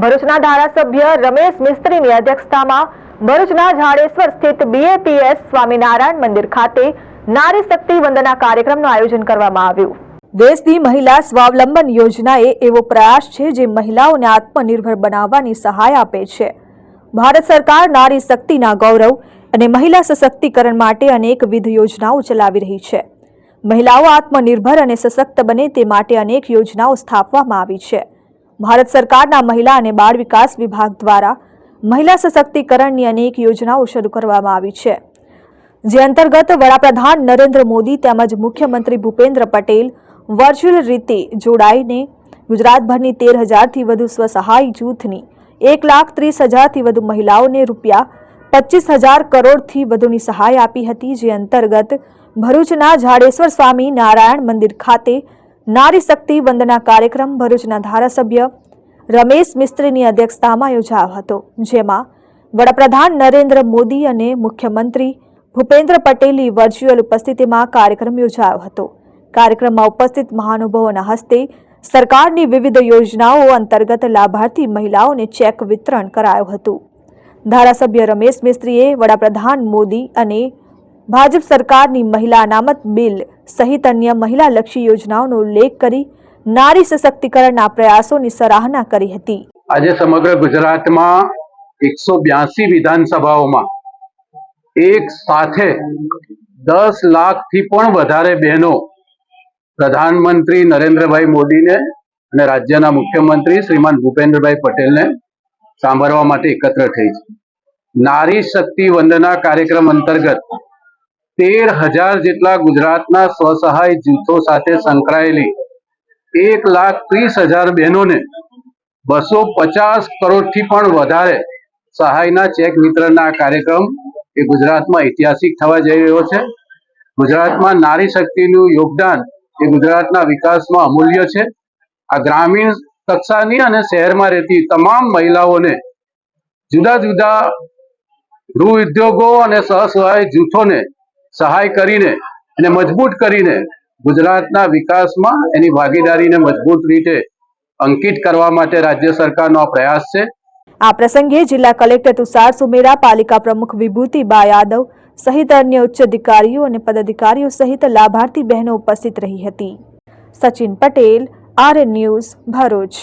ભરૂચના ધારાસભ્ય રમેશ મિસ્ત્રીની અધ્યક્ષતામાં ભરૂચના ઝાડેશ્વર સ્થિત BAPS સ્વામિનારાયણ મંદિર ખાતે નારી શક્તિ વંદના કાર્યક્રમનું આયોજન કરવામાં આવ્યું। દેશની મહિલા સ્વાવલંબન યોજનાએ એવો પ્રયાસ છે જે મહિલાઓને આત્મનિર્ભર બનાવવાની સહાય આપે છે। ભારત સરકાર નારી શક્તિના ગૌરવ અને મહિલા સશક્તિકરણ માટે અનેકવિધ યોજનાઓ ચલાવી રહી છે। મહિલાઓ આત્મનિર્ભર અને સશક્ત બને તે માટે અનેક યોજનાઓ સ્થાપવામાં આવી છે। ભારત સરકારના મહિલા અને બાળ વિકાસ વિભાગ દ્વારા મહિલા સશક્તિકરણની અનેક યોજનાઓ શરૂ કરવામાં આવી છે, જે અંતર્ગત વડાપ્રધાન નરેન્દ્ર મોદી તેમજ મુખ્યમંત્રી ભૂપેન્દ્ર પટેલ વર્ચ્યુઅલ રીતે જોડાઈને ગુજરાતભરની 13,000થી વધુ સ્વસહાય જૂથની 1,30,000થી વધુ મહિલાઓને ₹25,000 કરોડથી વધુની સહાય આપી હતી। જે અંતર્ગત ભરૂચના ઝાડેશ્વર સ્વામી નારાયણ મંદિર ખાતે નારી શક્તિ વંદના કાર્યક્રમ ભરૂચના ધારાસભ્ય રમેશ મિસ્ત્રીની અધ્યક્ષતામાં યોજાયો હતો, જેમાં વડાપ્રધાન નરેન્દ્ર મોદી અને મુખ્યમંત્રી ભૂપેન્દ્ર પટેલની વર્ચ્યુઅલ ઉપસ્થિતિમાં કાર્યક્રમ યોજાયો હતો। કાર્યક્રમમાં ઉપસ્થિત મહાનુભાવોના હસ્તે સરકારની વિવિધ યોજનાઓ અંતર્ગત લાભાર્થી મહિલાઓને ચેક વિતરણ કરાયું હતું। ધારાસભ્ય રમેશ મિસ્ત્રીએ વડાપ્રધાન મોદી અને ભાજપ સરકારની મહિલા અનામત બિલ સહિત અન્ય મહિલાલક્ષી યોજનાઓનો ઉલ્લેખ કરી નારી સશક્તિકરણના પ્રયાસોની સરાહના કરી હતી। આજે સમગ્ર ગુજરાતમાં 182 વિધાનસભાઓમાં એક સાથે 10 લાખથી પણ વધારે બહેનો પ્રધાનમંત્રી નરેન્દ્રભાઈ મોદીને અને રાજ્યના મુખ્યમંત્રી શ્રીમાન ભૂપેન્દ્રભાઈ પટેલને સાંભળવા માટે એકત્ર થઈ છે। નારી શક્તિ વંદના કાર્યક્રમ અંતર્ગત 13,000 જેટલા ગુજરાતના સ્વસહાય જૂથો સાથે સંકળાયેલી 1,30,000 બહેનોને 250 કરોડથી પણ વધારે સહાયના ચેક વિતરણના કાર્યક્રમ એ ગુજરાતમાં ઐતિહાસિક થવા જઈ રહ્યો છે। ગુજરાતમાં નારી શક્તિનું યોગદાન એ ગુજરાતના વિકાસમાં અમૂલ્ય છે। આ ગ્રામીણ કક્ષાની અને શહેરમાં રહેતી તમામ મહિલાઓને જુદા જુદા ગૃહ ઉદ્યોગો અને સ્વસહાય જૂથોને સહાય કરીને અને મજબૂત કરીને ગુજરાતના વિકાસમાં એની ભાગીદારીને મજબૂત રીતે અંકિત કરવા માટે રાજ્ય સરકારનો આ પ્રયાસ છે। આ પ્રસંગે જિલ્લા કલેક્ટર તુષાર સુમેરા, પાલિકા પ્રમુખ વિભૂતિબા યાદવ સહિત અન્ય ઉચ્ચ અધિકારીઓ અને પદાધિકારીઓ સહિત લાભાર્થી બહેનો ઉપસ્થિત રહી હતી। Sachin Patel, RN news, Bharuch.